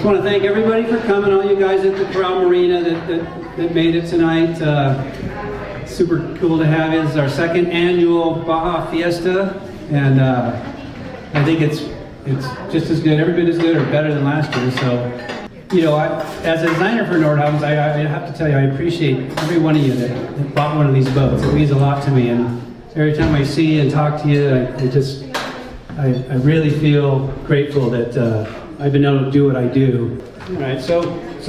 Just want to thank everybody for coming, all you guys at the Coral Marina that made it tonight. Super cool to have it. It's our second annual Baja Fiesta, and I think it's just as good, every bit as good or better than last year. So, you know, as a designer for Nordhavn, I have to tell you, I appreciate every one of you that bought one of these boats. It means a lot to me, and every time I see you and talk to you, I really feel grateful that I've been able to do what I do. All right, so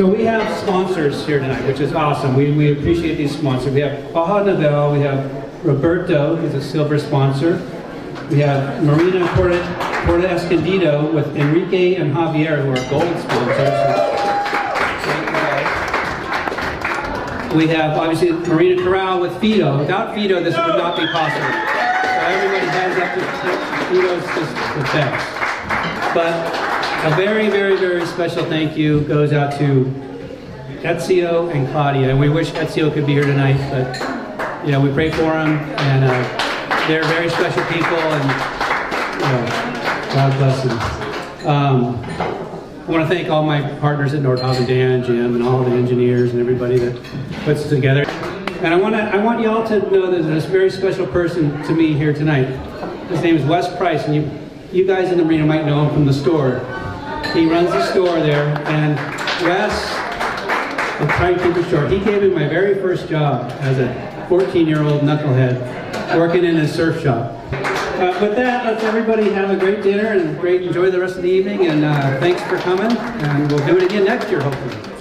we have sponsors here tonight, which is awesome. We appreciate these sponsors. We have Baja Novel, we have Roberto, who's a silver sponsor. We have Marina Coral Escondido with Enrique and Javier, who are gold sponsors. We have obviously Marina Coral with Fido. Without Fido, this would not be possible. So everybody hands up to Fido's just the best. But a very, very, very special thank you goes out to Ezio and Claudia. And we wish Ezio could be here tonight, but you know, we pray for him, and they're very special people, and you know, God bless them. I want to thank all my partners at Nordhavn, Dan, Jim, and all the engineers and everybody that puts it together. And I want you all to know that there's a very special person to me here tonight. His name is Wes Price, and you guys in the marina might know him from the store. He runs the store there, and Wes, I'm trying to keep it short, he gave me my very first job as a 14-year-old knucklehead working in a surf shop. With that, let's everybody have a great dinner and enjoy the rest of the evening, and thanks for coming, and we'll do it again next year, hopefully.